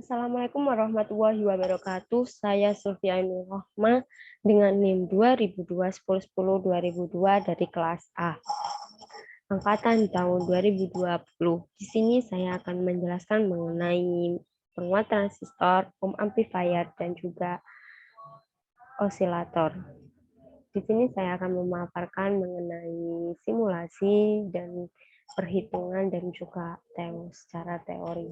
Assalamualaikum warahmatullahi wabarakatuh. Saya Sulfianur Rohma dengan NIM 2002-1010-2002 dari kelas A. Angkatan tahun 2020. Di sini saya akan menjelaskan mengenai penguat transistor, amplifier, dan juga osilator. Di sini saya akan memaparkan mengenai simulasi dan perhitungan dan juga secara teori.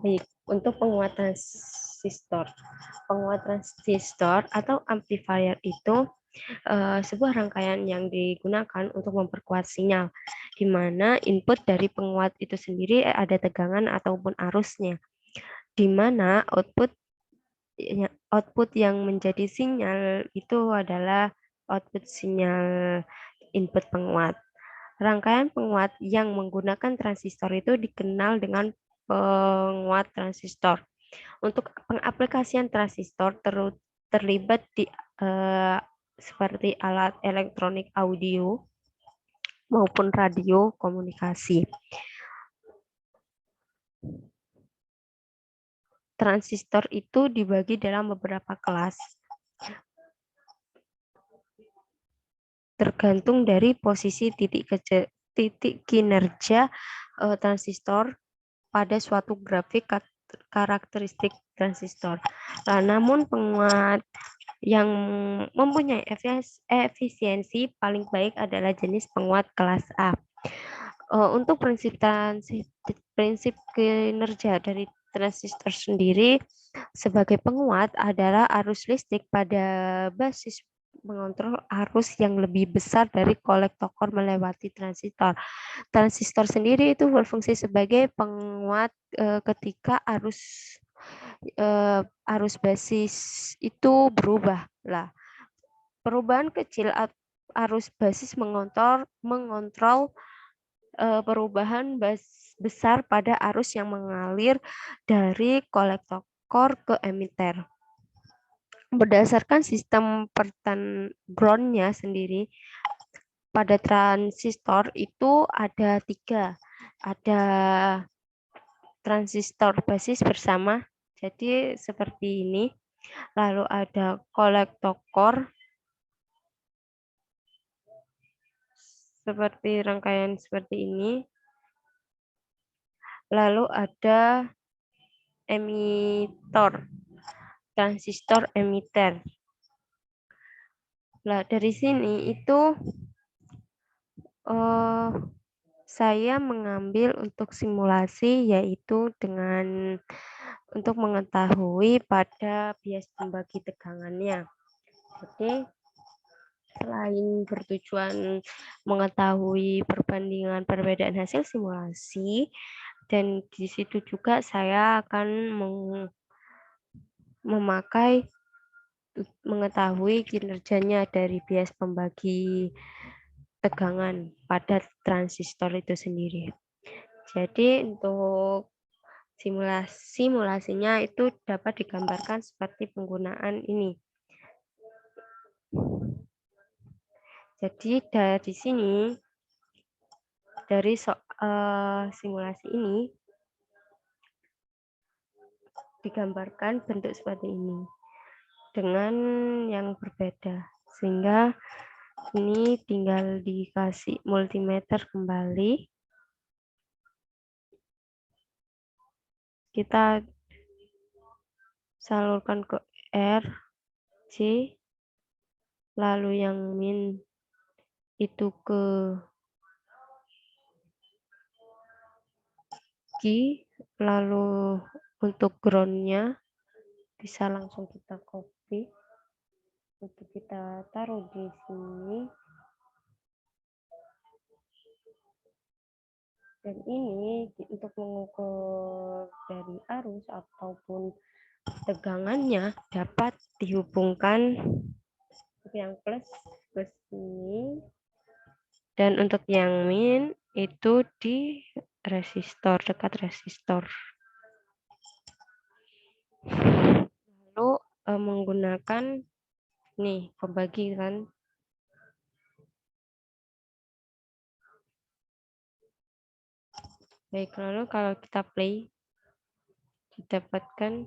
Baik, untuk penguat transistor. Penguat transistor atau amplifier itu sebuah rangkaian yang digunakan untuk memperkuat sinyal, di mana input dari penguat itu sendiri ada tegangan ataupun arusnya, di mana output yang menjadi sinyal itu adalah output sinyal input penguat. Rangkaian penguat yang menggunakan transistor itu dikenal dengan penguat transistor. Untuk pengaplikasian transistor terlibat di seperti alat elektronik audio maupun radio komunikasi. Transistor itu dibagi dalam beberapa kelas, tergantung dari posisi titik kinerja transistor pada suatu grafik karakteristik transistor. Namun penguat yang mempunyai efisiensi paling baik adalah jenis penguat kelas A. Untuk prinsip kinerja dari transistor sendiri sebagai penguat adalah arus listrik pada basis mengontrol arus yang lebih besar dari kolektor melewati transistor. Transistor sendiri itu berfungsi sebagai penguat ketika arus basis itu berubah lah. Perubahan kecil arus basis mengontrol perubahan besar pada arus yang mengalir dari kolektor ke emiter. Berdasarkan sistem ground-nya sendiri, pada transistor itu ada 3. Ada transistor basis bersama, jadi seperti ini. Lalu ada kolektor seperti rangkaian seperti ini. Lalu ada emitor, transistor emiter. Nah, dari sini itu saya mengambil untuk simulasi, yaitu untuk mengetahui pada bias pembagi tegangannya. Jadi, selain bertujuan mengetahui perbedaan hasil simulasi, dan di situ juga saya akan mengetahui kinerjanya dari bias pembagi tegangan pada transistor itu sendiri. Jadi untuk simulasinya itu dapat digambarkan seperti penggunaan ini. Jadi dari sini, dari simulasi ini digambarkan bentuk seperti ini dengan yang berbeda, sehingga ini tinggal dikasih multimeter kembali. Kita salurkan ke R, C, lalu yang min itu ke Q, lalu untuk ground-nya bisa langsung kita copy untuk kita taruh di sini. Dan ini untuk mengukur dari arus ataupun tegangannya dapat dihubungkan untuk yang plus ke sini, dan untuk yang min itu di resistor, dekat resistor. Lalu menggunakan nih pembagi kan. Baik, lalu kalau kita play didapatkan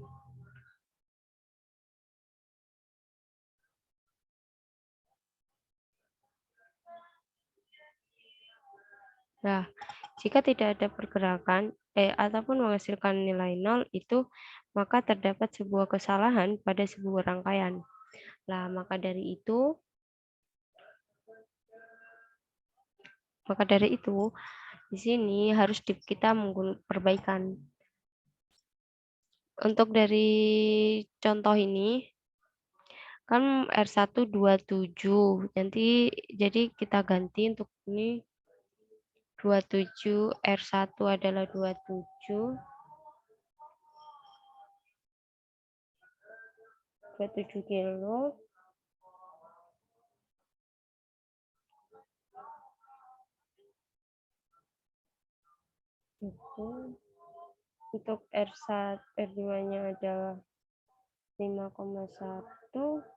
nah, jika tidak ada pergerakan ataupun menghasilkan nilai nol itu maka terdapat sebuah kesalahan pada sebuah rangkaian. Nah, maka dari itu di sini harus kita menggunakan perbaikan. Untuk dari contoh ini kan R127 nanti jadi kita ganti untuk ini 27 R1 adalah 27 kilo itu untuk R1 R2-nya adalah 5,1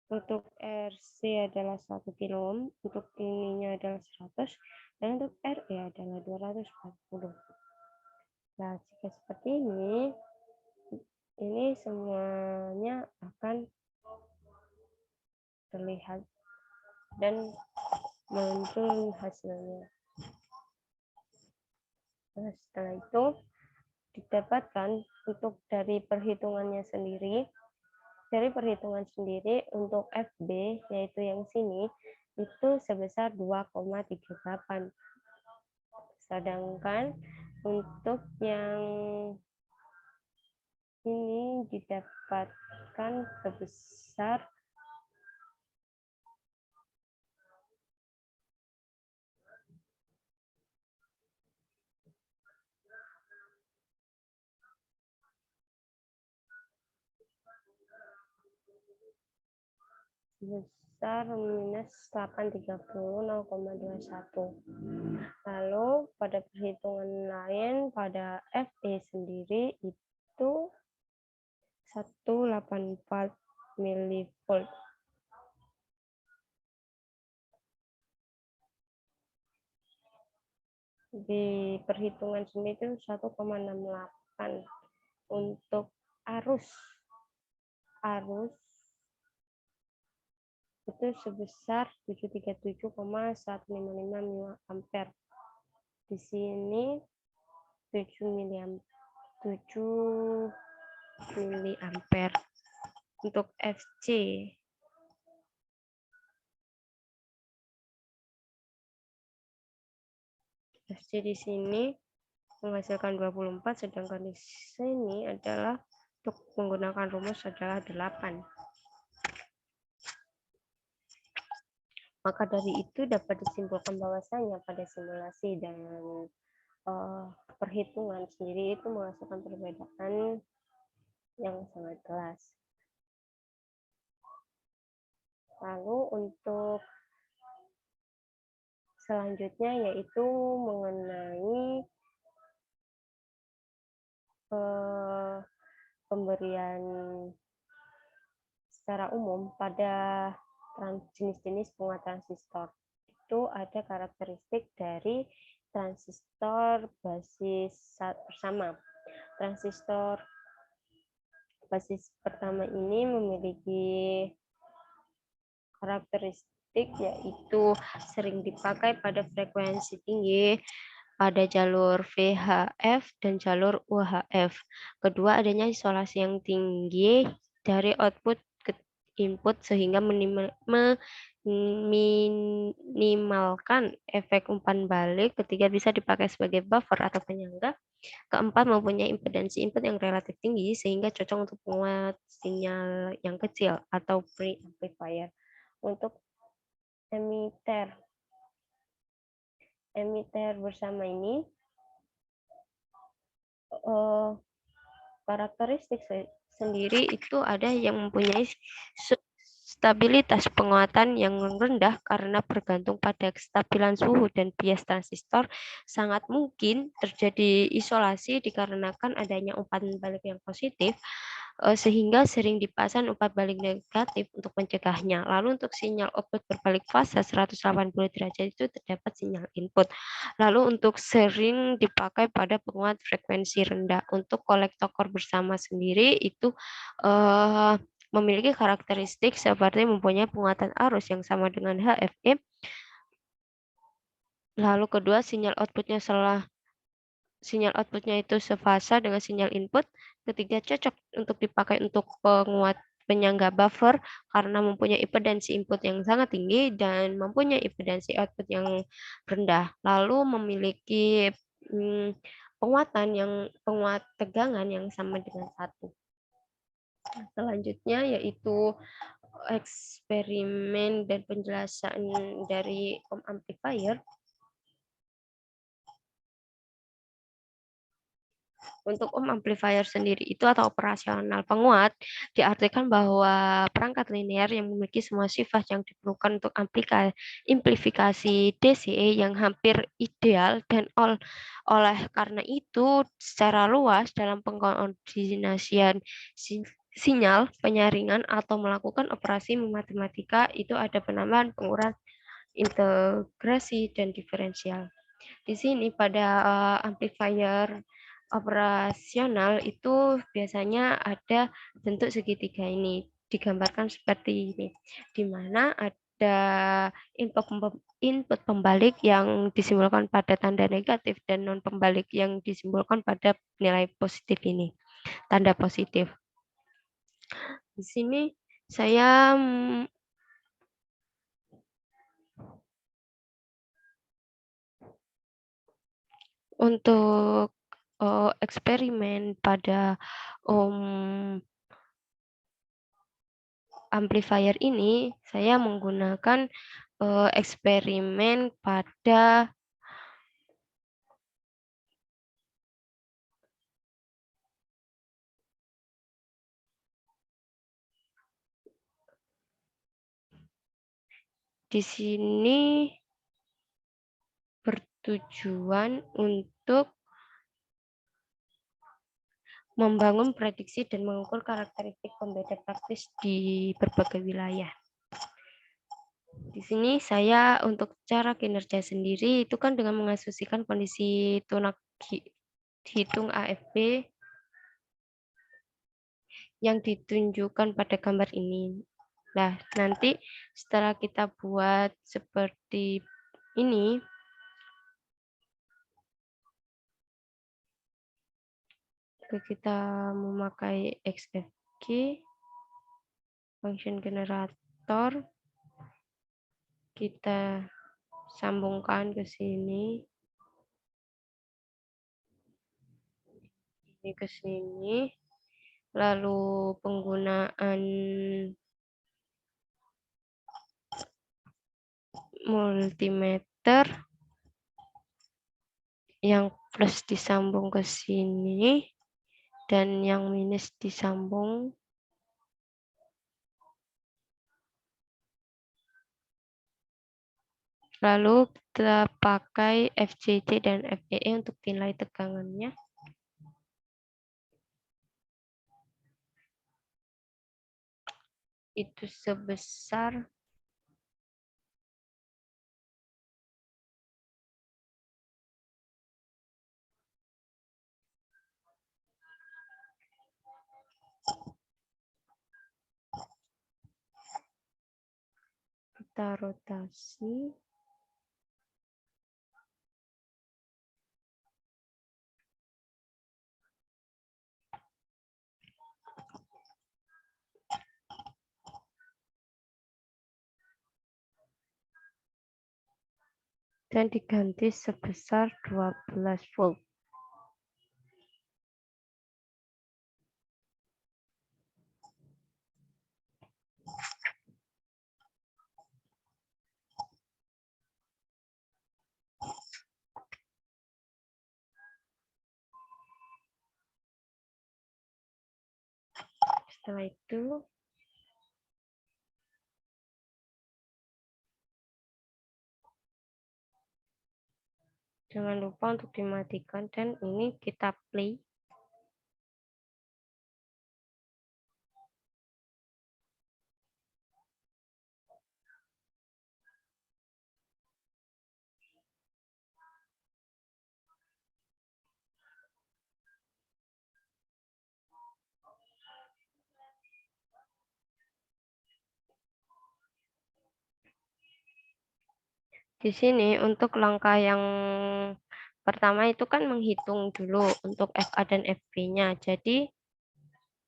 untuk RC adalah 1 kilo ohm untuk ininya adalah 100 dan untuk RE adalah 240. Nah, jika seperti ini semuanya akan terlihat dan muncul hasilnya. Nah, setelah itu didapatkan untuk dari perhitungan sendiri untuk FB yaitu yang sini itu sebesar 2,38. Sedangkan untuk yang ini didapatkan sebesar 0,21. Lalu pada perhitungan lain pada FE sendiri itu 184 milivolt. Di perhitungan sendiri itu 1,68. Untuk arus itu sebesar 737,155 mA. Di sini 7 miliampere. Untuk FC di sini menghasilkan 24, sedangkan di sini adalah untuk menggunakan rumus adalah 8. Maka dari itu dapat disimpulkan bahwasanya pada simulasi dan perhitungan sendiri itu menghasilkan perbedaan yang sangat jelas. Lalu untuk selanjutnya yaitu mengenai pemberian secara umum pada jenis-jenis penguat transistor. Itu ada karakteristik dari transistor basis bersama. Transistor basis pertama ini memiliki karakteristik yaitu sering dipakai pada frekuensi tinggi pada jalur VHF dan jalur UHF. Kedua, adanya isolasi yang tinggi dari output ke input sehingga minimalkan efek umpan balik. Ketiga, bisa dipakai sebagai buffer atau penyangga. Keempat, mempunyai impedansi input yang relatif tinggi sehingga cocok untuk penguat sinyal yang kecil atau pre-amplifier. Untuk emiter bersama ini karakteristik sendiri itu ada yang mempunyai stabilitas penguatan yang rendah karena bergantung pada kestabilan suhu dan bias transistor, sangat mungkin terjadi isolasi dikarenakan adanya umpan balik yang positif, sehingga sering dipasang umpan balik negatif untuk mencegahnya. Lalu untuk sinyal output berbalik fase 180 derajat itu terdapat sinyal input. Lalu untuk sering dipakai pada penguat frekuensi rendah. Untuk kolektor bersama sendiri itu memiliki karakteristik seperti mempunyai penguatan arus yang sama dengan HFE. Lalu kedua, sinyal outputnya itu sefasa dengan sinyal input. Ketiga, cocok untuk dipakai untuk penguat penyangga buffer karena mempunyai impedansi input yang sangat tinggi dan mempunyai impedansi output yang rendah. Lalu memiliki penguat tegangan yang sama dengan satu. Selanjutnya yaitu eksperimen dan penjelasan dari amplifier. Untuk amplifier sendiri itu atau operasional penguat diartikan bahwa perangkat linear yang memiliki semua sifat yang diperlukan untuk amplifikasi DC yang hampir ideal dan oleh karena itu secara luas dalam pengkoordinasian sinyal, penyaringan atau melakukan operasi matematika itu ada penambahan, pengurangan, integrasi dan diferensial. Di sini pada amplifier operasional itu biasanya ada bentuk segitiga ini, digambarkan seperti ini, di mana ada input pembalik yang disimbolkan pada tanda negatif dan non pembalik yang disimbolkan pada nilai positif ini, tanda positif. Di sini saya untuk eksperimen pada amplifier ini, saya menggunakan eksperimen pada di sini bertujuan untuk membangun prediksi dan mengukur karakteristik pembeda praktis di berbagai wilayah. Di sini saya untuk cara kinerja sendiri itu kan dengan mengasumsikan kondisi tunak hitung AFP yang ditunjukkan pada gambar ini. Nah, nanti setelah kita buat seperti ini, kita memakai XFG, function generator, kita sambungkan ke sini, ini ke sini, lalu penggunaan multimeter yang plus disambung ke sini dan yang minus disambung. Lalu kita pakai FJT dan FEE untuk nilai tegangannya. Itu sebesar kita rotasi dan diganti sebesar 12 volt. Setelah itu Jangan lupa untuk dimatikan dan ini kita play. Di sini untuk langkah yang pertama itu kan menghitung dulu untuk FA dan FB-nya. Jadi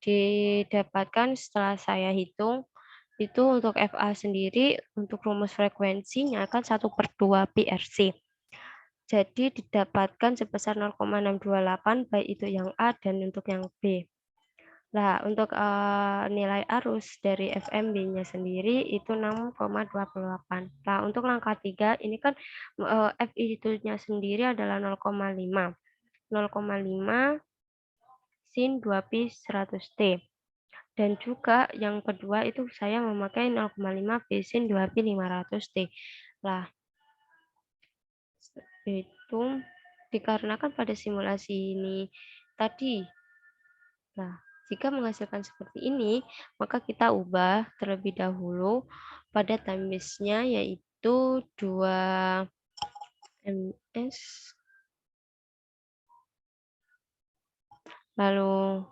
didapatkan setelah saya hitung itu untuk FA sendiri untuk rumus frekuensinya kan 1/2 PRC. Jadi didapatkan sebesar 0,628 baik itu yang A dan untuk yang B. Nah, untuk nilai arus dari FMB-nya sendiri itu 6,28. Nah, untuk langkah 3 ini kan FI itu-nya sendiri adalah 0,5. 0,5 sin 2pi 100T. Dan juga yang kedua itu saya memakai 0,5 B sin 2pi 500T. Lah, itu dikarenakan pada simulasi ini tadi. Nah, jika menghasilkan seperti ini, maka kita ubah terlebih dahulu pada time base-nya yaitu 2 ms. Lalu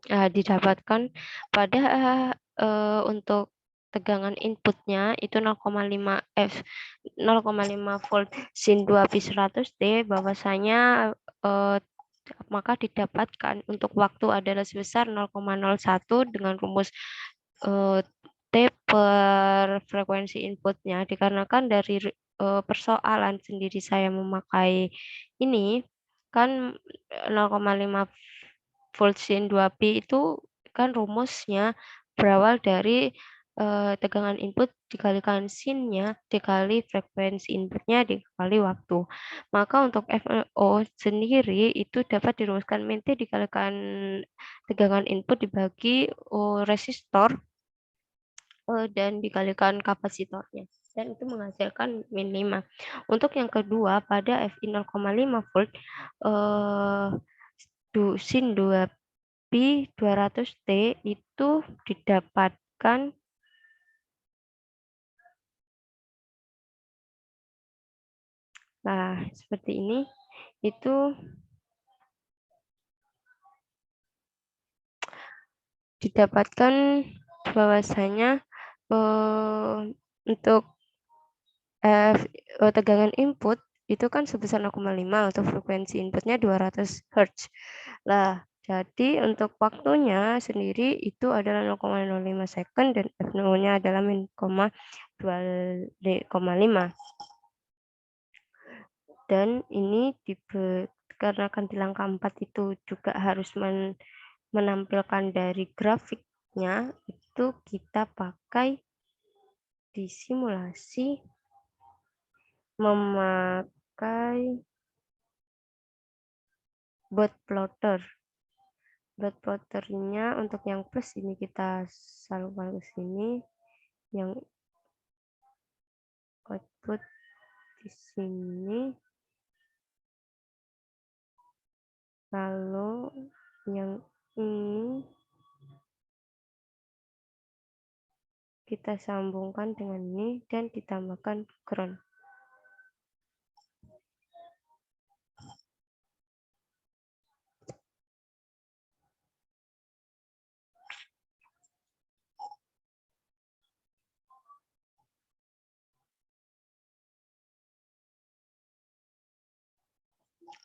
didapatkan pada untuk tegangan inputnya itu 0,5 volt sin 2pi 100T bahwasanya maka didapatkan untuk waktu adalah sebesar 0,01 dengan rumus T per frekuensi inputnya dikarenakan dari persoalan sendiri saya memakai ini kan 0,5 volt sin 2pi itu kan rumusnya berawal dari tegangan input dikalikan sinnya dikali frekuensi inputnya dikali waktu. Maka untuk FO sendiri itu dapat dirumuskan min T dikalikan tegangan input dibagi resistor dan dikalikan kapasitornya. Dan itu menghasilkan min 5. Untuk yang kedua pada Fi 0,5 volt sin 2pi 200T itu didapatkan seperti ini itu didapatkan bahwasanya untuk tegangan input itu kan sebesar 0,5 untuk frekuensi inputnya 200 Hz. Lah, jadi untuk waktunya sendiri itu adalah 0,05 second dan F0-nya adalah min 0,2,5. Dan ini dikarenakan di langkah 4 itu juga harus menampilkan dari grafiknya, itu kita pakai di simulasi memakai bot plotter. Bot plotternya untuk yang plus ini kita salurkan ke sini, yang output di sini, lalu yang ini kita sambungkan dengan ini dan ditambahkan ground.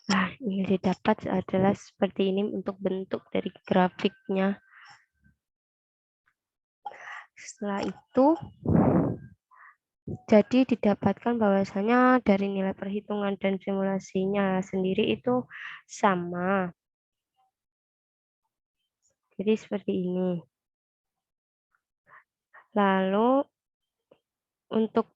Nah, yang didapat adalah seperti ini untuk bentuk dari grafiknya. Setelah itu, jadi didapatkan bahwasanya dari nilai perhitungan dan simulasinya sendiri itu sama. Jadi seperti ini. Lalu untuk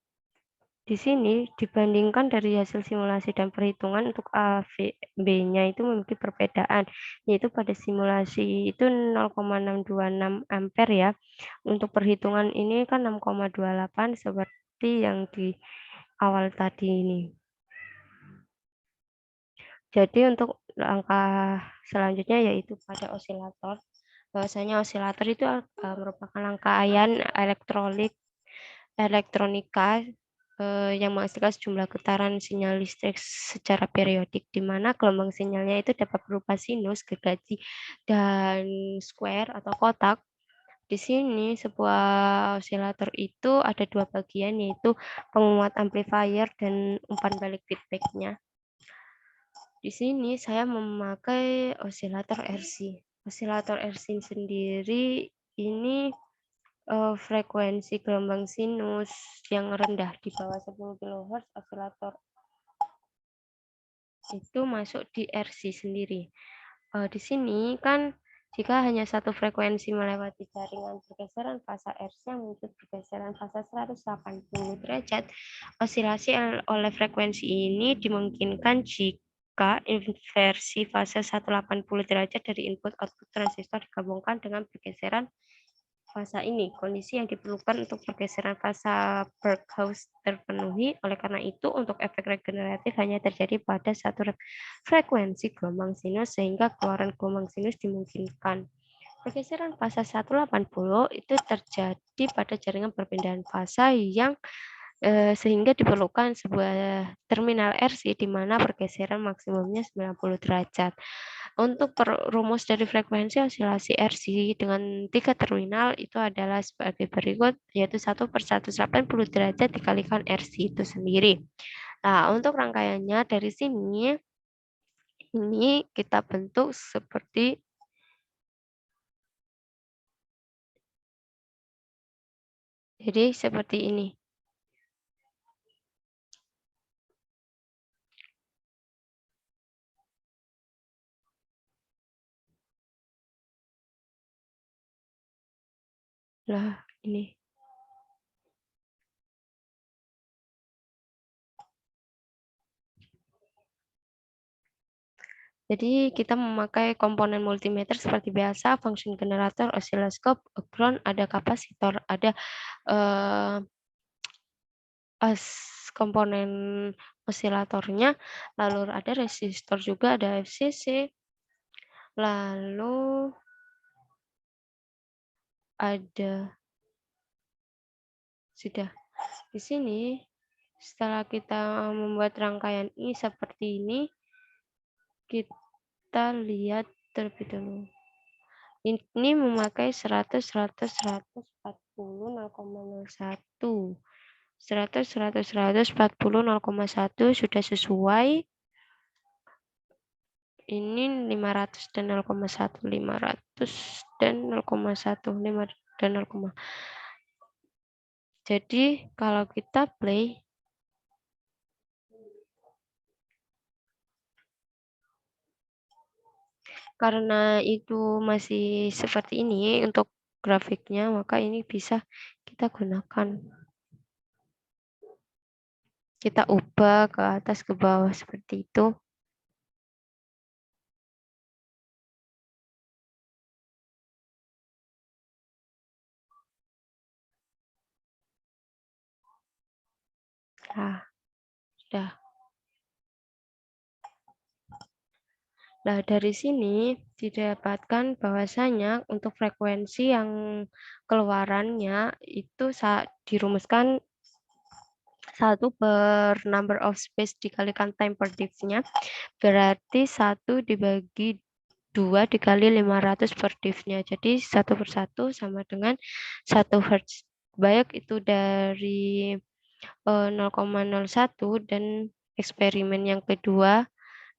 di sini dibandingkan dari hasil simulasi dan perhitungan untuk A, B-nya itu memiliki perbedaan, yaitu pada simulasi itu 0,626 ampere ya. Untuk perhitungan ini kan 6,28 seperti yang di awal tadi ini. Jadi untuk langkah selanjutnya yaitu pada osilator. Bahwasanya osilator itu merupakan rangkaian elektronika yang menghasilkan sejumlah getaran sinyal listrik secara periodik, di mana gelombang sinyalnya itu dapat berupa sinus, gergaji, dan square atau kotak. Di sini sebuah osilator itu ada dua bagian, yaitu penguat amplifier dan umpan balik feedbacknya. Di sini saya memakai osilator RC. Osilator RC sendiri ini frekuensi gelombang sinus yang rendah di bawah 10 kHz osilator itu masuk di RC sendiri. Di sini kan jika hanya satu frekuensi melewati jaringan pergeseran fasa RC yang muncul pergeseran fasa 180 derajat, osilasi oleh frekuensi ini dimungkinkan jika inversi fase 180 derajat dari input output transistor digabungkan dengan pergeseran fasa ini. Kondisi yang diperlukan untuk pergeseran fasa Berghaus terpenuhi. Oleh karena itu, untuk efek regeneratif hanya terjadi pada satu frekuensi gelombang sinus sehingga keluaran gelombang sinus dimungkinkan. Pergeseran fasa 180 itu terjadi pada jaringan perpindahan fasa yang sehingga diperlukan sebuah terminal RC di mana pergeseran maksimumnya 90 derajat. Untuk rumus dari frekuensi osilasi RC dengan 3 terminal itu adalah sebagai berikut, yaitu 1 per 180 derajat dikalikan RC itu sendiri. Nah, untuk rangkaiannya dari sini, ini kita bentuk seperti ini. Lah, ini. Jadi kita memakai komponen multimeter seperti biasa, function generator, osiloskop, ground, ada kapasitor, ada eh, komponen osilatornya, lalu ada resistor juga, ada FCC, lalu ada sudah di sini. Setelah kita membuat rangkaian ini seperti ini, kita lihat terlebih dahulu. Ini memakai 100, 100, 140, 0,01. 100, 100, 140, 0,1 sudah sesuai. Ini 500 dan 0,1, 500 dan 0,1, 5 dan 0, jadi kalau kita play, karena itu masih seperti ini untuk grafiknya, maka ini bisa kita gunakan. Kita ubah ke atas ke bawah seperti itu. Nah, sudah. Nah, dari sini didapatkan bahwasanya untuk frekuensi yang keluarannya itu saat dirumuskan 1 per number of space dikalikan time per diff-nya, berarti 1 dibagi 2 dikali 500 per diff-nya. Jadi 1 per 1 sama dengan 1 Hz. Baik itu dari 0,01 dan eksperimen yang kedua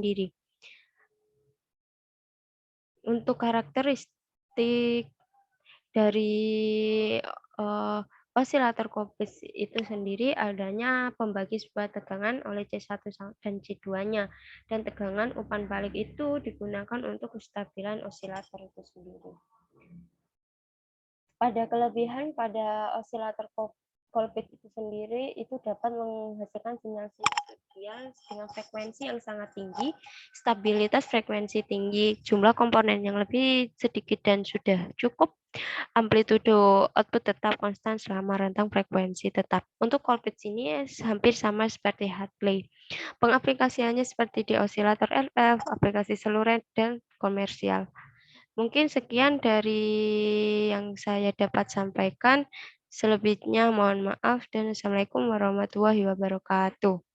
sendiri. Untuk karakteristik dari osilator Kopis itu sendiri adanya pembagi sebuah tegangan oleh C1 dan C2-nya, dan tegangan umpan balik itu digunakan untuk kestabilan osilator itu sendiri. Pada kelebihan pada osilator Colbit itu sendiri itu dapat menghasilkan sinyal dengan frekuensi yang sangat tinggi, stabilitas frekuensi tinggi, jumlah komponen yang lebih sedikit dan sudah cukup, amplitudo output tetap konstan selama rentang frekuensi tetap. Untuk Colbit ini hampir sama seperti Hartley. Pengaplikasiannya seperti di osilator RF, aplikasi seluler, dan komersial. Mungkin sekian dari yang saya dapat sampaikan. Selebihnya mohon maaf dan Assalamualaikum warahmatullahi wabarakatuh.